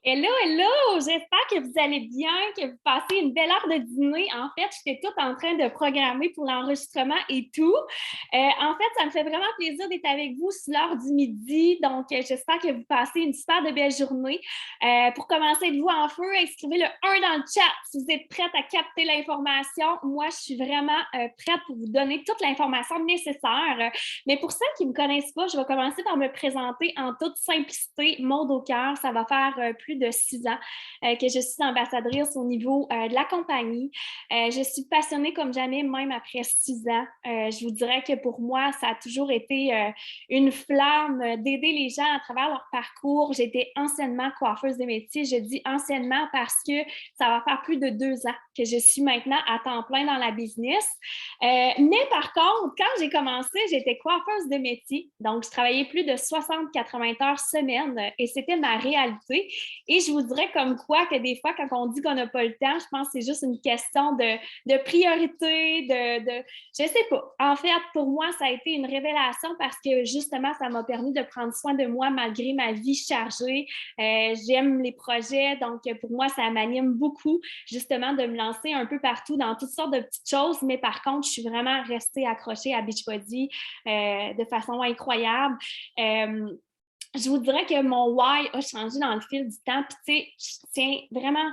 Hello, hello! J'espère que vous allez bien, que vous passez une belle heure de dîner. En fait, j'étais toute en train de programmer pour l'enregistrement et tout. En fait, ça me fait vraiment plaisir d'être avec vous sur l'heure du midi. Donc, j'espère que vous passez une super de belle journée. Pour commencer, êtes-vous en feu? Inscrivez le 1 dans le chat si vous êtes prête à capter l'information. Moi, je suis vraiment prête pour vous donner toute l'information nécessaire. Mais pour ceux qui ne me connaissent pas, je vais commencer par me présenter en toute simplicité. Maud au cœur, ça va faire plus de 6 ans que je suis ambassadrice au niveau de la compagnie. Je suis passionnée comme jamais, même après 6 ans. Je vous dirais que pour moi, ça a toujours été une flamme d'aider les gens à travers leur parcours. J'étais anciennement coiffeuse des métiers. Je dis anciennement parce que ça va faire plus de 2 ans que je suis maintenant à temps plein dans la business. Mais par contre, quand j'ai commencé, j'étais coiffeuse de métier. Donc, je travaillais plus de 60-80 heures semaine et c'était ma réalité. Et je vous dirais comme quoi que des fois, quand on dit qu'on n'a pas le temps, je pense que c'est juste une question de priorité, je ne sais pas. En fait, pour moi, ça a été une révélation parce que justement, ça m'a permis de prendre soin de moi malgré ma vie chargée. J'aime les projets, donc pour moi, ça m'anime beaucoup justement de me lancer un peu partout dans toutes sortes de petites choses, mais par contre, je suis vraiment restée accrochée à Beachbody de façon incroyable. Je vous dirais que mon why a changé dans le fil du temps. Puis, tu sais, je tiens vraiment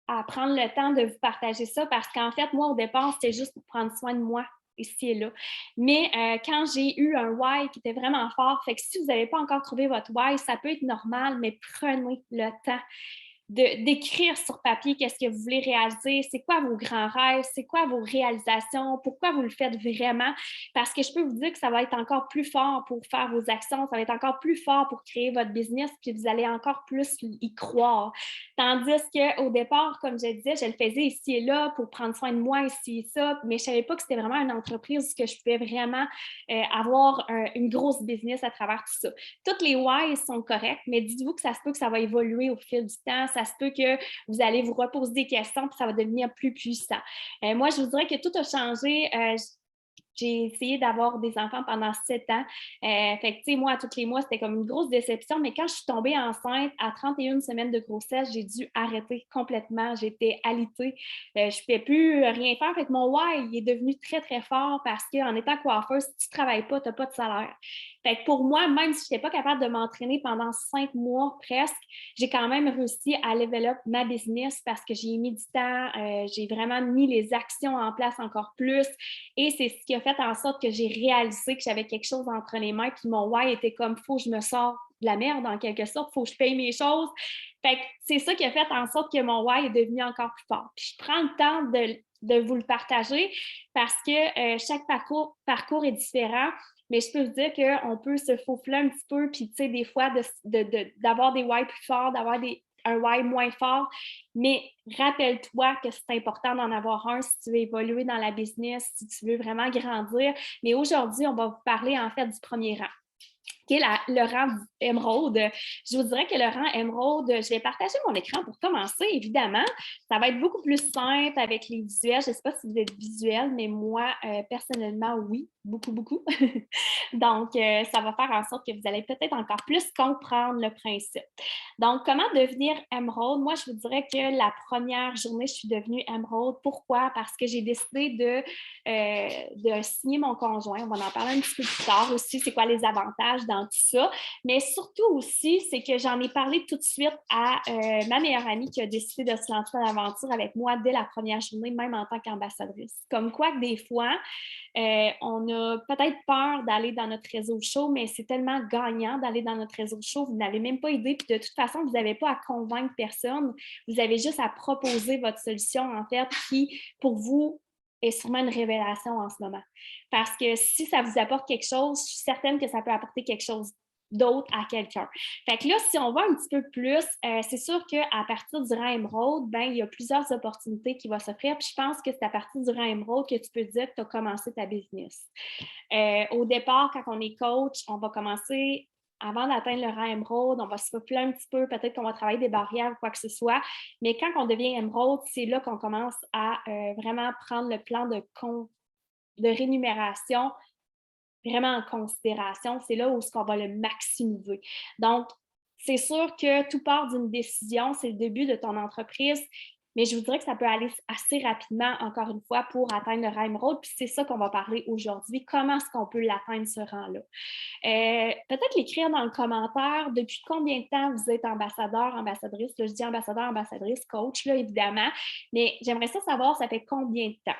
à prendre le temps de vous partager ça parce qu'en fait, moi, au départ, c'était juste pour prendre soin de moi ici et là. Mais quand j'ai eu un why qui était vraiment fort, fait que si vous n'avez pas encore trouvé votre why, ça peut être normal, mais prenez le temps d'écrire sur papier qu'est-ce que vous voulez réaliser, c'est quoi vos grands rêves, c'est quoi vos réalisations, pourquoi vous le faites vraiment, parce que je peux vous dire que ça va être encore plus fort pour faire vos actions, ça va être encore plus fort pour créer votre business, puis vous allez encore plus y croire. Tandis qu'au départ, comme je disais, je le faisais ici et là pour prendre soin de moi ici et ça, mais je ne savais pas que c'était vraiment une entreprise que je pouvais vraiment avoir une grosse business à travers tout ça. Toutes les whys sont corrects, mais dites-vous que ça se peut que ça va évoluer au fil du temps. Ça se peut que vous allez vous reposer des questions puis ça va devenir plus puissant. Moi, je vous dirais que tout a changé. J'ai essayé d'avoir des enfants pendant 7 ans. Fait que, tu sais, moi, à tous les mois, c'était comme une grosse déception. Mais quand je suis tombée enceinte à 31 semaines de grossesse, j'ai dû arrêter complètement. J'étais alitée. Je ne pouvais plus rien faire. Fait que mon why, il est devenu très, très fort parce qu'en étant coiffeuse, si tu ne travailles pas, tu n'as pas de salaire. Fait que pour moi, même si je n'étais pas capable de m'entraîner pendant 5 mois presque, j'ai quand même réussi à level up ma business parce que j'ai mis du temps, j'ai vraiment mis les actions en place encore plus. Et c'est ce qui a fait en sorte que j'ai réalisé que j'avais quelque chose entre les mains. Puis mon why était comme, faut que je me sors de la merde en quelque sorte, faut que je paye mes choses. Fait que c'est ça qui a fait en sorte que mon why est devenu encore plus fort. Puis je prends le temps de vous le partager parce que chaque parcours est différent. Mais je peux vous dire qu'on peut se faufiler un petit peu, puis tu sais, des fois, d'avoir des why plus forts, d'avoir un why moins fort. Mais rappelle-toi que c'est important d'en avoir un si tu veux évoluer dans la business, si tu veux vraiment grandir. Mais aujourd'hui, on va vous parler en fait du premier rang qui est le rang émeraude. Je vous dirais que le rang émeraude, je vais partager mon écran pour commencer, évidemment. Ça va être beaucoup plus simple avec les visuels. Je ne sais pas si vous êtes visuel, mais moi, personnellement, oui, beaucoup, beaucoup. Donc, ça va faire en sorte que vous allez peut-être encore plus comprendre le principe. Donc, comment devenir émeraude? Moi, je vous dirais que la première journée, je suis devenue émeraude. Pourquoi? Parce que j'ai décidé de signer mon conjoint. On va en parler un petit peu plus tard aussi, c'est quoi les avantages dans tout ça. Mais surtout aussi, c'est que j'en ai parlé tout de suite à ma meilleure amie qui a décidé de se lancer dans l'aventure avec moi dès la première journée, même en tant qu'ambassadrice. Comme quoi que des fois, on a peut-être peur d'aller dans notre réseau chaud, mais c'est tellement gagnant d'aller dans notre réseau chaud. Vous n'avez même pas idée. Puis de toute façon, vous n'avez pas à convaincre personne. Vous avez juste à proposer votre solution, en fait, qui, pour vous, est sûrement une révélation en ce moment. Parce que si ça vous apporte quelque chose, je suis certaine que ça peut apporter quelque chose d'autre à quelqu'un. Fait que là, si on va un petit peu plus, c'est sûr qu'à partir du rang émeraude, ben, il y a plusieurs opportunités qui vont s'offrir. Puis je pense que c'est à partir du rang émeraude que tu peux dire que tu as commencé ta business. Au départ, quand on est coach, on va commencer avant d'atteindre le rang émeraude, on va se faufiler un petit peu, peut-être qu'on va travailler des barrières ou quoi que ce soit. Mais quand on devient émeraude, c'est là qu'on commence à vraiment prendre le plan de rémunération vraiment en considération. C'est là où on va le maximiser. Donc, c'est sûr que tout part d'une décision, c'est le début de ton entreprise, mais je vous dirais que ça peut aller assez rapidement, encore une fois, pour atteindre le rang émeraude. Puis c'est ça qu'on va parler aujourd'hui. Comment est-ce qu'on peut l'atteindre, ce rang-là? Peut-être l'écrire dans le commentaire depuis combien de temps vous êtes ambassadeur, ambassadrice. Là, je dis ambassadeur, ambassadrice, coach, là, évidemment, mais j'aimerais savoir, ça fait combien de temps?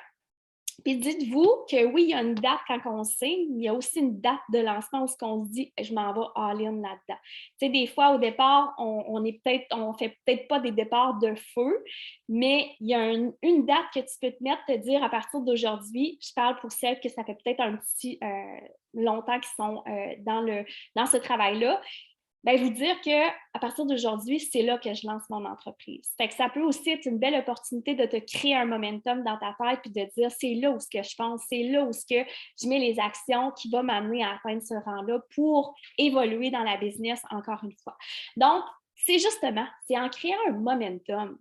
Puis dites-vous que oui, il y a une date quand on signe, il y a aussi une date de lancement où on se dit je m'en vais all-in là-dedans. Tu sais, des fois, au départ, on fait peut-être pas des départs de feu, mais il y a une date que tu peux te mettre, te dire à partir d'aujourd'hui, je parle pour celles que ça fait peut-être un petit longtemps qui sont dans ce travail-là. Bien, vous dire qu'à partir d'aujourd'hui, c'est là que je lance mon entreprise. Fait que ça peut aussi être une belle opportunité de te créer un momentum dans ta tête puis de dire c'est là où ce que je pense, c'est là où ce que je mets les actions qui vont m'amener à atteindre ce rang-là pour évoluer dans la business encore une fois. Donc, c'est en créant un momentum.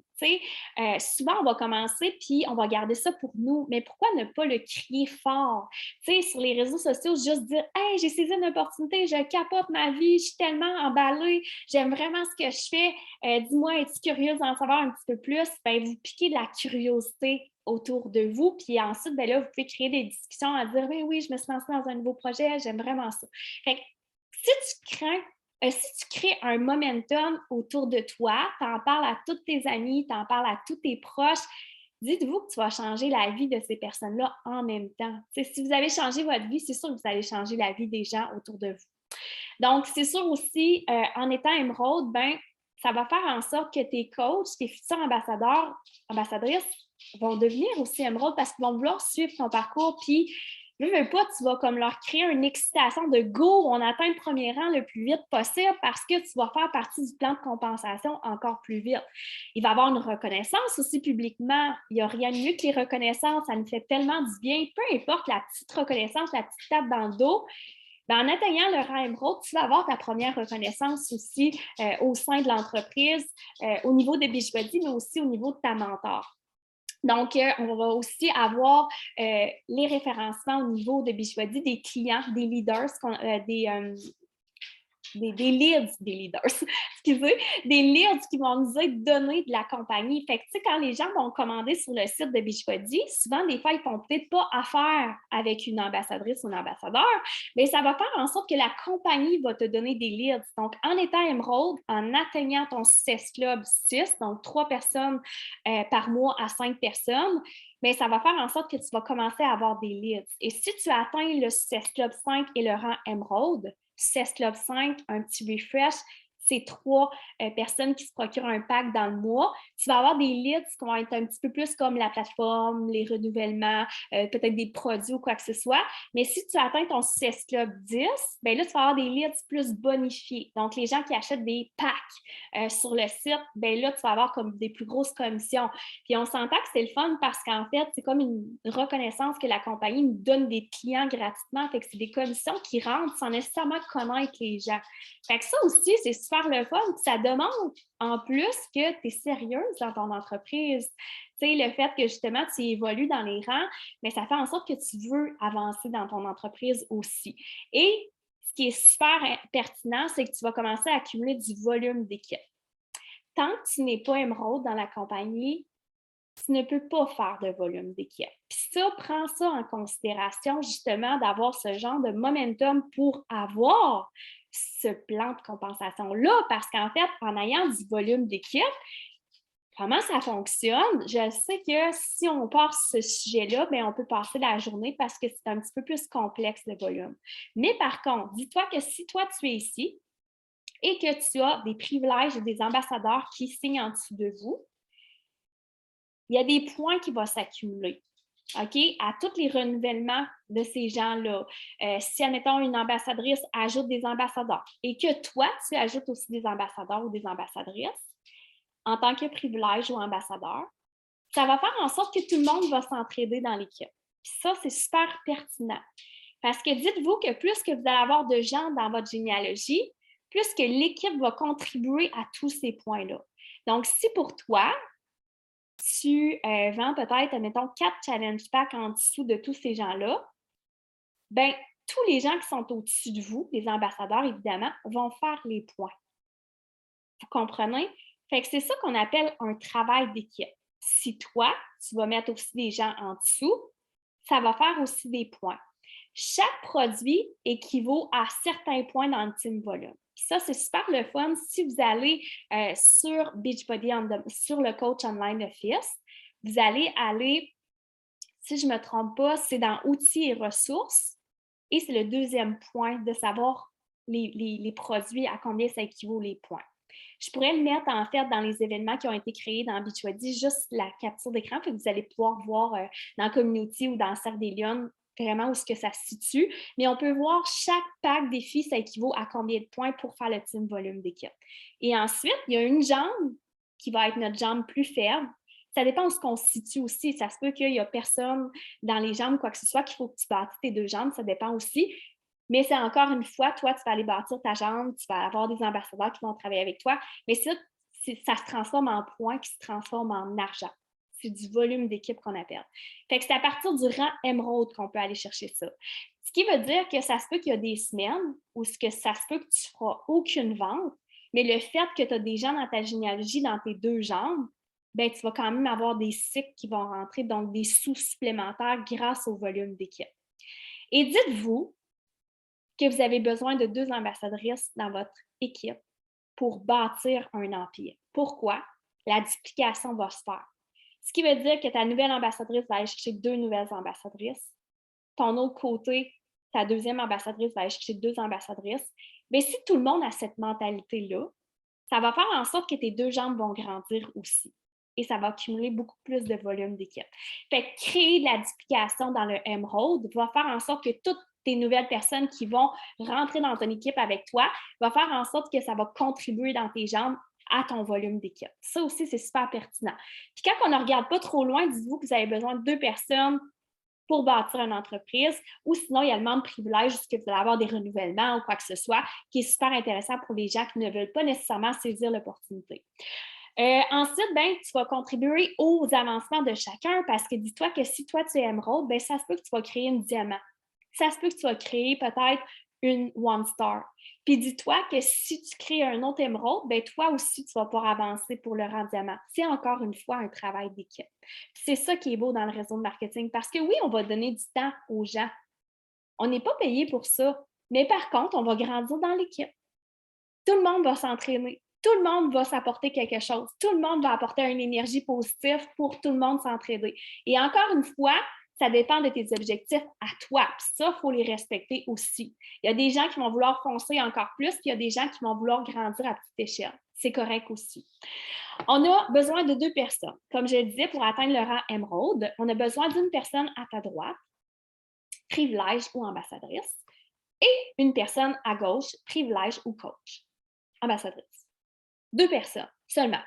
Souvent, on va commencer puis on va garder ça pour nous, mais pourquoi ne pas le crier fort? Sur les réseaux sociaux, juste dire hey, j'ai saisi une opportunité, je capote ma vie, je suis tellement emballée, j'aime vraiment ce que je fais. Dis-moi, es-tu curieuse d'en savoir un petit peu plus? Ben, vous piquez de la curiosité autour de vous, puis ensuite, ben là, vous pouvez créer des discussions à dire ben oui, je me suis lancée dans un nouveau projet, j'aime vraiment ça. Fait que, si tu crées un momentum autour de toi, tu en parles à tous tes amis, tu en parles à tous tes proches, dites-vous que tu vas changer la vie de ces personnes-là en même temps. Si vous avez changé votre vie, c'est sûr que vous allez changer la vie des gens autour de vous. Donc, c'est sûr aussi, en étant émeraude, ben, ça va faire en sorte que tes coachs, tes futurs ambassadeurs, ambassadrices vont devenir aussi émeraude parce qu'ils vont vouloir suivre ton parcours. Puis, veux pas, tu vas comme leur créer une excitation de go, on atteint le premier rang le plus vite possible parce que tu vas faire partie du plan de compensation encore plus vite. Il va y avoir une reconnaissance aussi publiquement. Il n'y a rien de mieux que les reconnaissances. Ça nous fait tellement du bien. Peu importe la petite reconnaissance, la petite tape dans le dos, ben, en atteignant le rang émeraude, tu vas avoir ta première reconnaissance aussi au sein de l'entreprise, au niveau de Beachbody, mais aussi au niveau de ta mentor. Donc, on va aussi avoir les référencements au niveau de Beachbody, des clients, des leaders, des leaders, excusez, des leads qui vont nous être donnés de la compagnie. Fait que, tu sais, quand les gens vont commander sur le site de Beachbody, souvent, des fois, ils ne font peut-être pas affaire avec une ambassadrice ou un ambassadeur, mais ça va faire en sorte que la compagnie va te donner des leads. Donc, en étant Emerald, en atteignant ton Success Club 6, donc 3 personnes par mois à 5 personnes, mais ça va faire en sorte que tu vas commencer à avoir des leads. Et si tu atteins le Success Club 5 et le rang Emerald, Success Club 5, un petit refresh, c'est 3 personnes qui se procurent un pack dans le mois. Tu vas avoir des leads qui vont être un petit peu plus comme la plateforme, les renouvellements, peut-être des produits ou quoi que ce soit. Mais si tu atteins ton Success Club 10, bien là, tu vas avoir des leads plus bonifiés. Donc, les gens qui achètent des packs sur le site, bien là, tu vas avoir comme des plus grosses commissions. Puis, on s'entend que c'est le fun parce qu'en fait, c'est comme une reconnaissance que la compagnie nous donne des clients gratuitement. Fait que c'est des commissions qui rentrent sans nécessairement connaître les gens. Fait que ça aussi, c'est super le fun. Puis ça demande en plus que tu es sérieuse dans ton entreprise. Tu sais, le fait que justement tu évolues dans les rangs, mais ça fait en sorte que tu veux avancer dans ton entreprise aussi. Et ce qui est super pertinent, c'est que tu vas commencer à accumuler du volume d'équipe. Tant que tu n'es pas émeraude dans la compagnie, tu ne peux pas faire de volume d'équipe. Puis ça, prends ça en considération, justement, d'avoir ce genre de momentum pour avoir ce plan de compensation-là, parce qu'en fait, en ayant du volume d'équipe, comment ça fonctionne? Je sais que si on passe ce sujet-là, bien, on peut passer la journée parce que c'est un petit peu plus complexe le volume. Mais par contre, dis-toi que si toi, tu es ici et que tu as des privilèges et des ambassadeurs qui signent en dessous de vous, il y a des points qui vont s'accumuler. OK? À tous les renouvellements de ces gens-là. Si, admettons, une ambassadrice ajoute des ambassadeurs et que toi, tu ajoutes aussi des ambassadeurs ou des ambassadrices en tant que privilège ou ambassadeur, ça va faire en sorte que tout le monde va s'entraider dans l'équipe. Puis ça, c'est super pertinent. Parce que dites-vous que plus que vous allez avoir de gens dans votre généalogie, plus que l'équipe va contribuer à tous ces points-là. Donc, si pour toi, tu vends peut-être, admettons, 4 challenge packs en dessous de tous ces gens-là, bien, tous les gens qui sont au-dessus de vous, les ambassadeurs, évidemment, vont faire les points. Vous comprenez? Fait que c'est ça qu'on appelle un travail d'équipe. Si toi, tu vas mettre aussi des gens en dessous, ça va faire aussi des points. Chaque produit équivaut à certains points dans le team volume. Ça, c'est super le fun. Si vous allez sur Beachbody, sur le coach online Office, vous allez aller, si je ne me trompe pas, c'est dans outils et ressources. Et c'est le deuxième point de savoir les produits, à combien ça équivaut les points. Je pourrais le mettre en fait dans les événements qui ont été créés dans Beachbody, juste la capture d'écran, puis vous allez pouvoir voir dans Community ou dans Cercle des Lions vraiment où est-ce que ça se situe. Mais on peut voir chaque pack défi, ça équivaut à combien de points pour faire le team volume d'équipe. Et ensuite, il y a une jambe qui va être notre jambe plus faible. Ça dépend où ce qu'on se situe aussi. Ça se peut qu'il n'y a personne dans les jambes, quoi que ce soit, qu'il faut que tu bâtis tes deux jambes. Ça dépend aussi. Mais c'est encore une fois, toi, tu vas aller bâtir ta jambe, tu vas avoir des ambassadeurs qui vont travailler avec toi. Mais ça se transforme en points qui se transforme en argent. C'est du volume d'équipe qu'on appelle. Fait que c'est à partir du rang émeraude qu'on peut aller chercher ça. Ce qui veut dire que ça se peut qu'il y a des semaines où ça se peut que tu ne feras aucune vente, mais le fait que tu as des gens dans ta généalogie, dans tes deux jambes, ben, tu vas quand même avoir des cycles qui vont rentrer, donc des sous supplémentaires grâce au volume d'équipe. Et dites-vous que vous avez besoin de 2 ambassadrices dans votre équipe pour bâtir un empire. Pourquoi? La duplication va se faire. Ce qui veut dire que ta nouvelle ambassadrice va aller chercher 2 nouvelles ambassadrices. Ton autre côté, ta deuxième ambassadrice va aller chercher 2 ambassadrices. Mais si tout le monde a cette mentalité-là, ça va faire en sorte que tes deux jambes vont grandir aussi. Et ça va accumuler beaucoup plus de volume d'équipe. Fait que créer de la duplication dans le Emerald va faire en sorte que toutes tes nouvelles personnes qui vont rentrer dans ton équipe avec toi va faire en sorte que ça va contribuer dans tes jambes à ton volume d'équipe. Ça aussi, c'est super pertinent. Puis quand on ne regarde pas trop loin, dites-vous que vous avez besoin de 2 personnes pour bâtir une entreprise, ou sinon, il y a le membre privilège, que vous allez avoir des renouvellements ou quoi que ce soit, qui est super intéressant pour les gens qui ne veulent pas nécessairement saisir l'opportunité. Ensuite, ben, tu vas contribuer aux avancements de chacun parce que dis-toi que si toi, tu es émeraude, ben, ça se peut que tu vas créer une diamant. Ça se peut que tu vas créer peut-être une one star. Puis dis-toi que si tu crées un autre émeraude, ben toi aussi, tu vas pouvoir avancer pour le rang diamant. C'est encore une fois un travail d'équipe. C'est ça qui est beau dans le réseau de marketing parce que oui, on va donner du temps aux gens. On n'est pas payé pour ça. Mais par contre, on va grandir dans l'équipe. Tout le monde va s'entraîner. Tout le monde va s'apporter quelque chose. Tout le monde va apporter une énergie positive pour tout le monde s'entraider. Et encore une fois, ça dépend de tes objectifs à toi. Puis ça, il faut les respecter aussi. Il y a des gens qui vont vouloir foncer encore plus, puis il y a des gens qui vont vouloir grandir à petite échelle. C'est correct aussi. On a besoin de 2 personnes. Comme je le disais, pour atteindre le rang émeraude, on a besoin d'une personne à ta droite, privilège ou ambassadrice, et une personne à gauche, privilège ou coach, ambassadrice. 2 personnes seulement.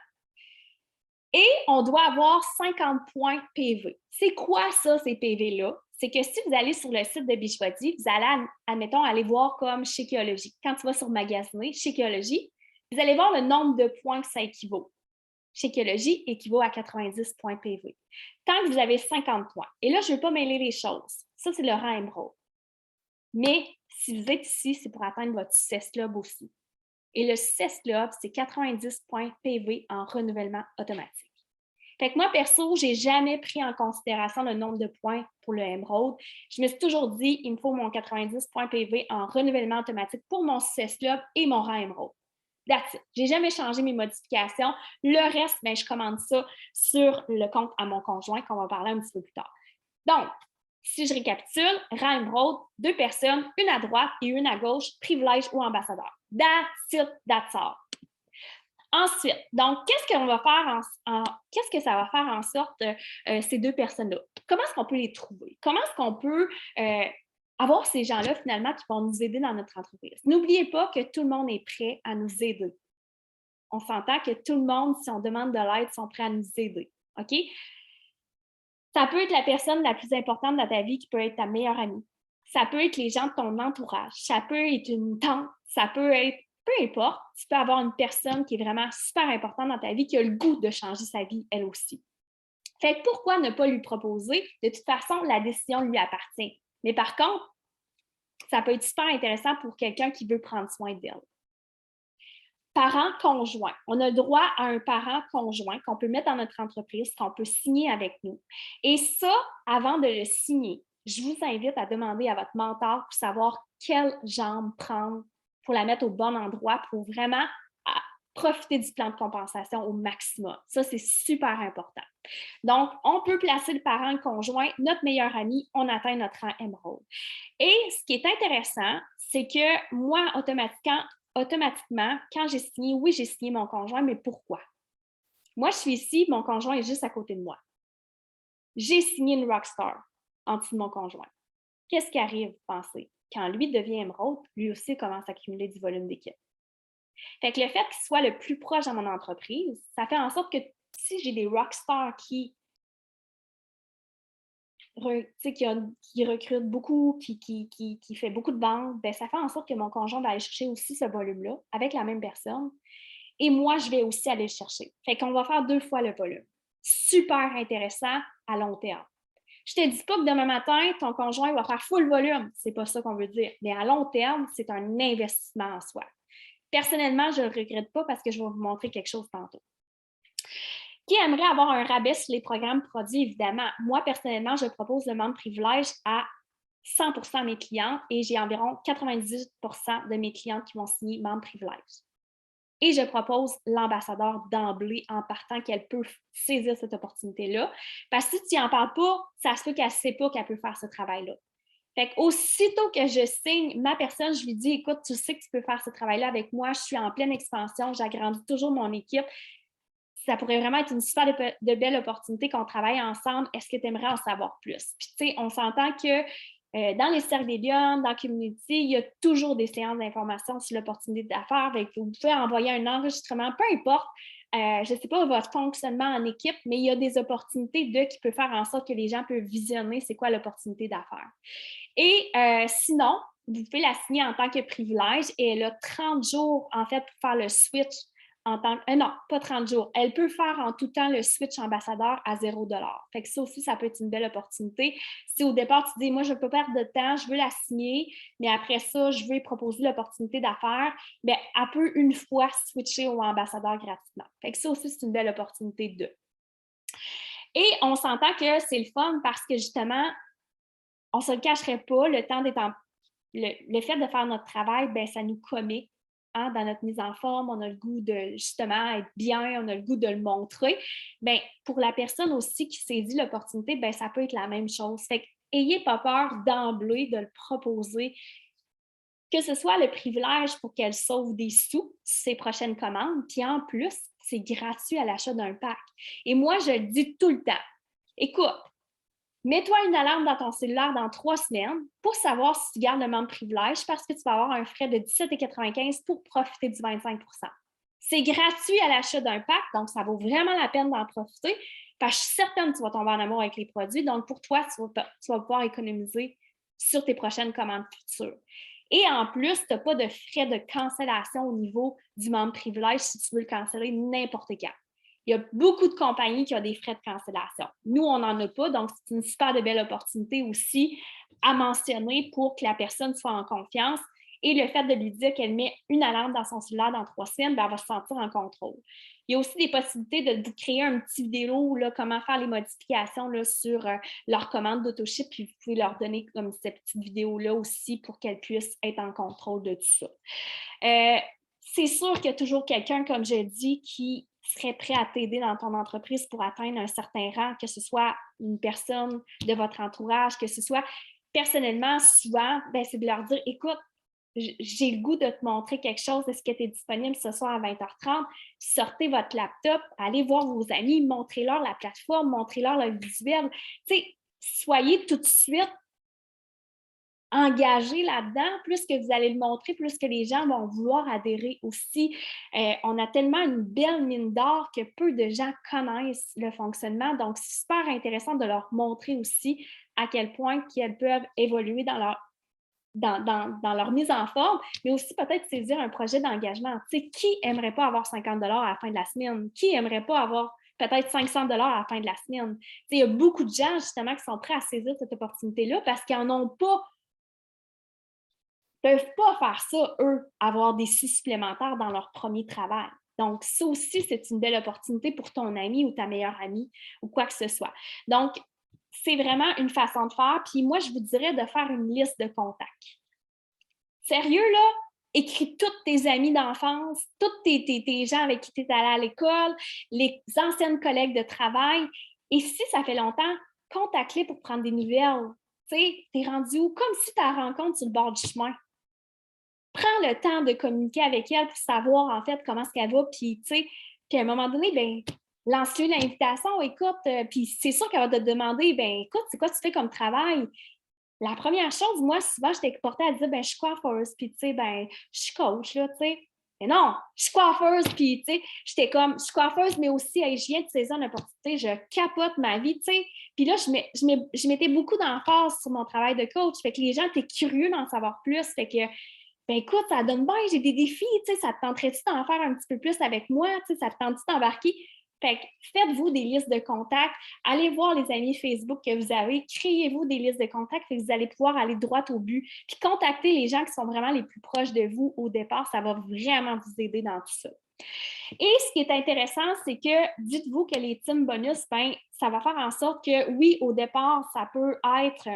Et on doit avoir 50 points PV. C'est quoi ça, ces PV-là? C'est que si vous allez sur le site de Beachbody, vous allez, admettons, aller voir comme Shakeology. Quand tu vas sur Magasiner, Shakeology, vous allez voir le nombre de points que ça équivaut. Shakeology équivaut à 90 points PV. Tant que vous avez 50 points. Et là, je ne veux pas mêler les choses. Ça, c'est le rang émeraude. Mais si vous êtes ici, c'est pour atteindre votre Success Club aussi. Et le Success Club, c'est 90 points PV en renouvellement automatique. Fait que moi, perso, je n'ai jamais pris en considération le nombre de points pour le Emerald. Je me suis toujours dit, il me faut mon 90 points PV en renouvellement automatique pour mon Success Club et mon rang Emerald. That's it. Je n'ai jamais changé mes modifications. Le reste, ben, je commande ça sur le compte à mon conjoint, qu'on va parler un petit peu plus tard. Donc, si je récapitule, rang émeraude, 2 personnes, une à droite et une à gauche, privilège ou ambassadeur. That's it, that's all. Ensuite, donc, qu'est-ce qu'on va faire qu'est-ce que ça va faire en sorte ces 2 personnes-là? Comment est-ce qu'on peut les trouver? Comment est-ce qu'on peut avoir ces gens-là, finalement, qui vont nous aider dans notre entreprise? N'oubliez pas que tout le monde est prêt à nous aider. On s'entend que tout le monde, si on demande de l'aide, sont prêts à nous aider. OK? Ça peut être la personne la plus importante dans ta vie qui peut être ta meilleure amie. Ça peut être les gens de ton entourage. Ça peut être une tante. Ça peut être, peu importe, tu peux avoir une personne qui est vraiment super importante dans ta vie qui a le goût de changer sa vie, elle aussi. Fait que pourquoi ne pas lui proposer? De toute façon, la décision lui appartient. Mais par contre, ça peut être super intéressant pour quelqu'un qui veut prendre soin d'elle. parents conjoints. On a le droit à un parent conjoint qu'on peut mettre dans notre entreprise, qu'on peut signer avec nous. Et ça, avant de le signer, je vous invite à demander à votre mentor pour savoir quelle jambe prendre pour la mettre au bon endroit pour vraiment profiter du plan de compensation au maximum. Ça, c'est super important. Donc, on peut placer le parent conjoint, notre meilleur ami, on atteint notre rang Emerald. Et ce qui est intéressant, c'est que moi, automatiquement, quand j'ai signé, oui, j'ai signé mon conjoint, mais pourquoi? Moi, je suis ici, mon conjoint est juste à côté de moi. J'ai signé une rockstar en dessous de mon conjoint. Qu'est-ce qui arrive, pensez? Quand lui devient Emerald, lui aussi commence à accumuler du volume d'équipe. Fait que le fait qu'il soit le plus proche de mon entreprise, ça fait en sorte que si j'ai des rockstars qui recrutent beaucoup, qui fait beaucoup de ventes, ben ça fait en sorte que mon conjoint va aller chercher aussi ce volume-là avec la même personne. Et moi, je vais aussi aller le chercher. Fait qu'on va faire 2 fois le volume. Super intéressant à long terme. Je te dis pas que demain matin, ton conjoint va faire full volume. C'est pas ça qu'on veut dire. Mais à long terme, c'est un investissement en soi. Personnellement, je ne le regrette pas parce que je vais vous montrer quelque chose tantôt. Qui aimerait avoir un rabais sur les programmes produits, évidemment? Moi, personnellement, je propose le membre privilège à 100% de mes clients et j'ai environ 98% de mes clientes qui vont signer membre privilège. Et je propose l'ambassadeur d'emblée en partant qu'elle peut saisir cette opportunité-là. Parce que si tu n'en parles pas, ça se peut qu'elle ne sait pas qu'elle peut faire ce travail-là. Fait qu'aussitôt que je signe ma personne, je lui dis, écoute, tu sais que tu peux faire ce travail-là avec moi, je suis en pleine expansion, j'agrandis toujours mon équipe. Ça pourrait vraiment être une super de belle opportunité qu'on travaille ensemble. Est-ce que tu aimerais en savoir plus? Puis, tu sais, on s'entend que dans les cercles des Beyond, dans la community, il y a toujours des séances d'information sur l'opportunité d'affaires. Vous pouvez envoyer un enregistrement, peu importe. Je ne sais pas votre fonctionnement en équipe, mais il y a des opportunités qui peuvent faire en sorte que les gens peuvent visionner c'est quoi l'opportunité d'affaires. Et sinon, vous pouvez la signer en tant que privilège et elle a 30 jours, en fait, pour faire le switch en tant que... non, pas 30 jours. Elle peut faire en tout temps le switch ambassadeur à 0 $. Fait que ça aussi, ça peut être une belle opportunité. Si au départ, tu dis, moi, je ne peux pas perdre de temps, je veux la signer, mais après ça, je veux lui proposer l'opportunité d'affaires, bien, elle peut une fois switcher au ambassadeur gratuitement. Fait que ça aussi, c'est une belle opportunité de. Et on s'entend que c'est le fun parce que justement, on ne se le cacherait pas, le temps d'être en... le fait de faire notre travail, bien, ça nous commet. Hein, dans notre mise en forme, on a le goût de justement être bien, on a le goût de le montrer. Bien, pour la personne aussi qui saisit l'opportunité, bien, ça peut être la même chose. Fait qu'ayez pas peur d'emblée de le proposer, que ce soit le privilège pour qu'elle sauve des sous sur ses prochaines commandes, puis en plus, c'est gratuit à l'achat d'un pack. Et moi, je le dis tout le temps. Écoute, mets-toi une alarme dans ton cellulaire dans 3 semaines pour savoir si tu gardes le membre privilège parce que tu vas avoir un frais de 17,95 pour profiter du 25 %. C'est gratuit à l'achat d'un pack, donc ça vaut vraiment la peine d'en profiter parce que je suis certaine que tu vas tomber en amour avec les produits. Donc, pour toi, tu vas pouvoir économiser sur tes prochaines commandes futures. Et en plus, tu n'as pas de frais de cancellation au niveau du membre privilège si tu veux le canceller n'importe quand. Il y a beaucoup de compagnies qui ont des frais de cancellation. Nous, on n'en a pas, donc c'est une super de belle opportunité aussi à mentionner pour que la personne soit en confiance. Et le fait de lui dire qu'elle met une alarme dans son cellulaire dans 3 semaines, bien, elle va se sentir en contrôle. Il y a aussi des possibilités de vous créer un petit vidéo, là, comment faire les modifications là, sur leur commande d'autoship, puis vous pouvez leur donner comme cette petite vidéo-là aussi pour qu'elles puissent être en contrôle de tout ça. C'est sûr qu'il y a toujours quelqu'un, comme je dis, qui serait prêt à t'aider dans ton entreprise pour atteindre un certain rang, que ce soit une personne de votre entourage, que ce soit personnellement, souvent, ben, c'est de leur dire, écoute, j'ai le goût de te montrer quelque chose, est-ce que tu es disponible ce soir à 20h30? Sortez votre laptop, allez voir vos amis, montrez-leur la plateforme, montrez-leur le visuel. Tu sais, soyez tout de suite engagé là-dedans, plus que vous allez le montrer, plus que les gens vont vouloir adhérer aussi. On a tellement une belle mine d'or que peu de gens connaissent le fonctionnement, donc c'est super intéressant de leur montrer aussi à quel point qu'elles peuvent évoluer dans leur mise en forme, mais aussi peut-être saisir un projet d'engagement. Tu sais, qui n'aimerait pas avoir 50 $ à la fin de la semaine? Qui n'aimerait pas avoir peut-être 500 $ à la fin de la semaine? Tu sais, il y a beaucoup de gens, justement, qui sont prêts à saisir cette opportunité-là parce qu'ils n'en ont pas ne peuvent pas faire ça, eux, avoir des sous supplémentaires dans leur premier travail. Donc, ça aussi, c'est une belle opportunité pour ton ami ou ta meilleure amie ou quoi que ce soit. Donc, c'est vraiment une façon de faire. Puis moi, je vous dirais de faire une liste de contacts. Sérieux, là? Écris tous tes amis d'enfance, tous tes gens avec qui tu es allé à l'école, les anciennes collègues de travail. Et si ça fait longtemps, contacte-les pour prendre des nouvelles. Tu sais, t'es rendu où? Comme si tu la rencontres sur le bord du chemin. Prends le temps de communiquer avec elle pour savoir, en fait, comment est-ce qu'elle va. Puis, tu sais, puis à un moment donné, ben lance-lui l'invitation, écoute, puis c'est sûr qu'elle va te demander, ben écoute, c'est quoi tu fais comme travail? La première chose, moi, souvent, j'étais portée à dire, ben, je suis coiffeuse, puis, tu sais, ben, je suis coach, là, tu sais. Mais non, je suis coiffeuse, puis, tu sais, j'étais comme, je suis coiffeuse, mais aussi, hey, je viens de saisir une opportunité, je capote ma vie, tu sais. Puis là, je mettais beaucoup d'emphase sur mon travail de coach, fait que les gens étaient curieux d'en savoir plus, fait que, ben, écoute, ça donne bien, j'ai des défis, tu sais, ça te tenterait-tu d'en faire un petit peu plus avec moi, tu sais, ça te tente-tu d'embarquer? Fait que faites-vous des listes de contacts, allez voir les amis Facebook que vous avez, créez-vous des listes de contacts et vous allez pouvoir aller droit au but. Puis contacter les gens qui sont vraiment les plus proches de vous au départ, ça va vraiment vous aider dans tout ça. Et ce qui est intéressant, c'est que dites-vous que les team bonus, ben, ça va faire en sorte que oui, au départ, ça peut être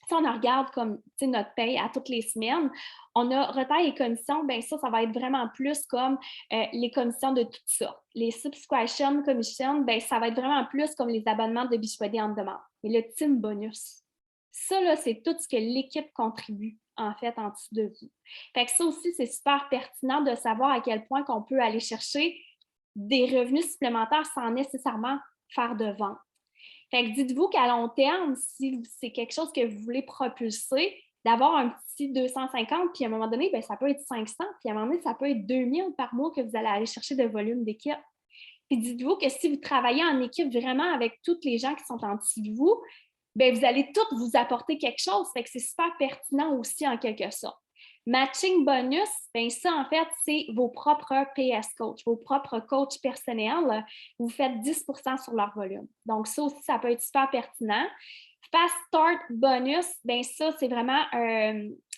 si on regarde comme notre paye à toutes les semaines, on a retail et commissions, bien ça va être vraiment plus comme les commissions de toutes sortes. Les subscription commissions, bien, ça va être vraiment plus comme les abonnements de Beachbody on demande. Mais le team bonus, ça, là, c'est tout ce que l'équipe contribue, en fait, en dessous de vous. Fait que ça aussi, c'est super pertinent de savoir à quel point qu'on peut aller chercher des revenus supplémentaires sans nécessairement faire de vente. Fait que dites-vous qu'à long terme, si c'est quelque chose que vous voulez propulser, d'avoir un petit 250, puis à un moment donné, bien, ça peut être 500, puis à un moment donné, ça peut être 2000 par mois que vous allez aller chercher de volume d'équipe. Puis dites-vous que si vous travaillez en équipe vraiment avec tous les gens qui sont en dessous de vous, bien, vous allez tous vous apporter quelque chose. Fait que c'est super pertinent aussi en quelque sorte. Matching bonus, bien ça, en fait, c'est vos propres PS coach, vos propres coachs personnels. Vous faites 10 sur leur volume. Donc, ça aussi, ça peut être super pertinent. Fast Start bonus, bien ça, c'est vraiment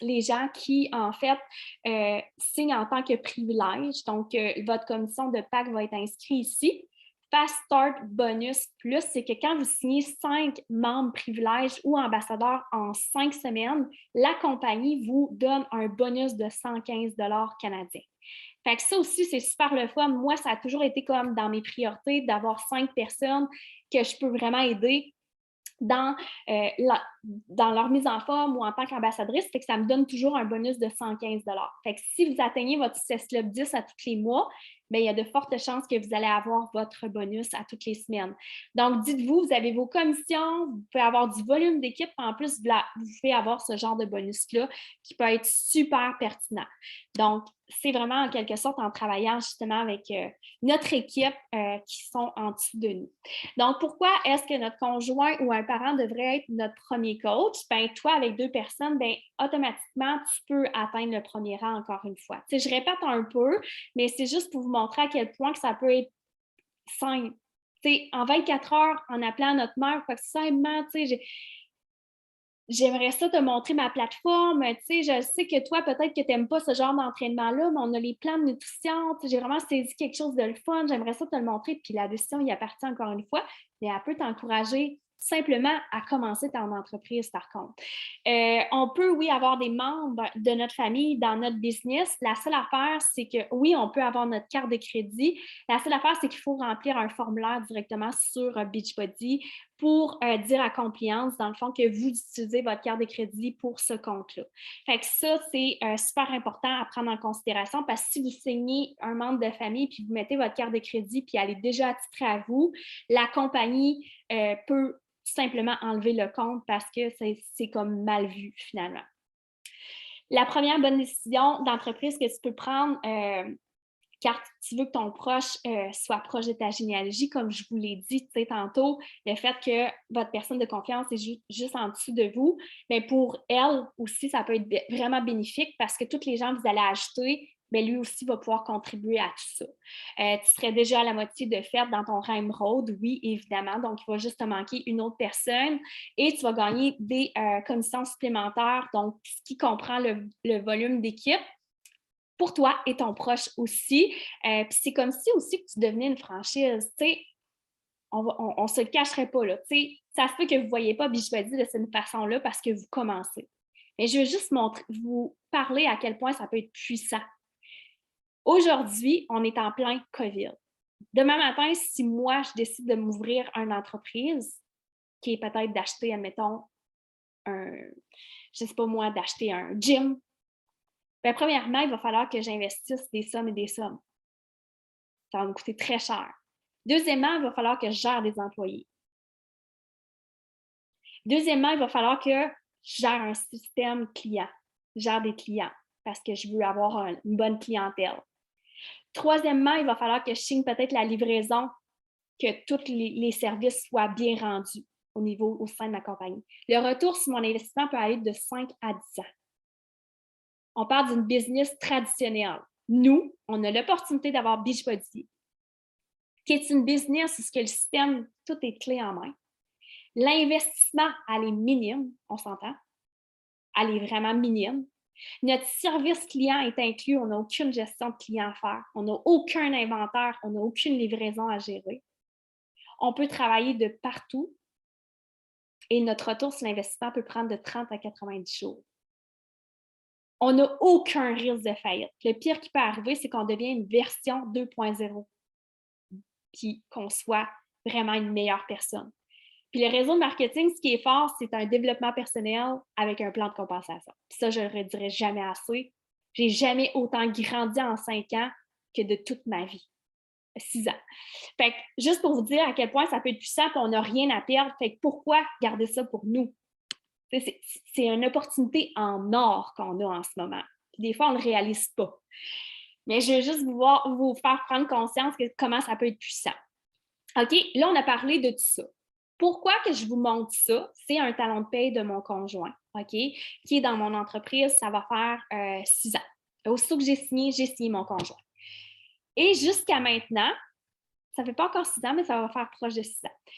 les gens qui, en fait, signent en tant que privilège. Donc, votre commission de PAC va être inscrite ici. Fast Start Bonus Plus, c'est que quand vous signez 5 membres privilèges ou ambassadeurs en 5 semaines, la compagnie vous donne un bonus de 115 canadiens. Fait que ça aussi, c'est super le fun. Moi, ça a toujours été comme dans mes priorités d'avoir 5 personnes que je peux vraiment aider dans, dans leur mise en forme ou en tant qu'ambassadrice, fait que ça me donne toujours un bonus de 115 $. Fait que si vous atteignez votre Success Club 10 à tous les mois, bien, il y a de fortes chances que vous allez avoir votre bonus à toutes les semaines. Donc, dites-vous, vous avez vos commissions, vous pouvez avoir du volume d'équipe, en plus, vous pouvez avoir ce genre de bonus-là qui peut être super pertinent. Donc, c'est vraiment en quelque sorte en travaillant justement avec notre équipe qui sont en dessous de nous. Donc, pourquoi est-ce que notre conjoint ou un parent devrait être notre premier coach? Bien, toi, avec 2 personnes, bien, automatiquement, tu peux atteindre le premier rang encore une fois. Tu sais, je répète un peu, mais c'est juste pour vous montrer à quel point que ça peut être simple. Tu sais, en 24 heures, en appelant notre mère, quoi que simplement, tu sais, j'aimerais ça te montrer ma plateforme. Tu sais, je sais que toi, peut-être que tu n'aimes pas ce genre d'entraînement-là, mais on a les plans de nutrition. Tu sais, j'ai vraiment saisi quelque chose de le fun. J'aimerais ça te le montrer. Puis la décision y appartient encore une fois, mais elle peut t'encourager simplement à commencer ton entreprise, par contre. On peut, oui, avoir des membres de notre famille dans notre business. La seule affaire, c'est que, oui, on peut avoir notre carte de crédit. La seule affaire, c'est qu'il faut remplir un formulaire directement sur Beachbody pour dire à Compliance, dans le fond, que vous utilisez votre carte de crédit pour ce compte-là. Fait que ça, c'est super important à prendre en considération parce que si vous signez un membre de famille puis vous mettez votre carte de crédit puis elle est déjà attitrée à vous, la compagnie peut simplement enlever le compte parce que c'est comme mal vu finalement. La première bonne décision d'entreprise que tu peux prendre, car tu veux que ton proche soit proche de ta généalogie, comme je vous l'ai dit tantôt, le fait que votre personne de confiance est juste en dessous de vous, mais pour elle aussi, ça peut être vraiment bénéfique parce que tous les gens que vous allez ajouter, bien, lui aussi va pouvoir contribuer à tout ça. Tu serais déjà à la moitié de fait dans ton rang émeraude, oui, évidemment. Donc, il va juste te manquer une autre personne et tu vas gagner des commissions supplémentaires, donc ce qui comprend le volume d'équipe pour toi et ton proche aussi. Puis c'est comme si aussi que tu devenais une franchise, tu sais, on se le cacherait pas, là, tu sais, ça se peut que vous ne voyez pas Beachbody de cette façon-là parce que vous commencez. Mais je veux juste vous parler à quel point ça peut être puissant. Aujourd'hui, on est en plein COVID. Demain matin, si moi, je décide de m'ouvrir une entreprise, qui est peut-être d'acheter, admettons, je ne sais pas moi, d'acheter un gym, bien, premièrement, il va falloir que j'investisse des sommes et des sommes. Ça va me coûter très cher. Deuxièmement, il va falloir que je gère des employés. Deuxièmement, il va falloir que je gère un système client, je gère des clients parce que je veux avoir une bonne clientèle. Troisièmement, il va falloir que je signe peut-être la livraison, que tous les services soient bien rendus au sein de ma compagnie. Le retour sur mon investissement peut aller de 5 à 10 ans. On parle d'une business traditionnelle. Nous, on a l'opportunité d'avoir Beachbody, qui est une business où le système, tout est clé en main. L'investissement, elle est minime, on s'entend. Elle est vraiment minime. Notre service client est inclus, on n'a aucune gestion de client à faire, on n'a aucun inventaire, on n'a aucune livraison à gérer. On peut travailler de partout et notre retour sur l'investissement peut prendre de 30 à 90 jours. On n'a aucun risque de faillite. Le pire qui peut arriver, c'est qu'on devient une version 2.0 puis qu'on soit vraiment une meilleure personne. Puis le réseau de marketing, ce qui est fort, c'est un développement personnel avec un plan de compensation. Puis ça, je ne le redirai jamais assez. J'ai jamais autant grandi en 5 ans que de toute ma vie. 6 ans. Fait que juste pour vous dire à quel point ça peut être puissant et on n'a rien à perdre. Fait que pourquoi garder ça pour nous? C'est une opportunité en or qu'on a en ce moment. Puis des fois, on ne le réalise pas. Mais je veux juste vous faire prendre conscience de comment ça peut être puissant. OK, là, on a parlé de tout ça. Pourquoi que je vous montre ça? C'est un talon de paye de mon conjoint, OK, qui est dans mon entreprise, ça va faire 6 ans. Aussitôt que j'ai signé mon conjoint. Et jusqu'à maintenant, ça ne fait pas encore 6 ans, mais ça va faire proche de 6 ans.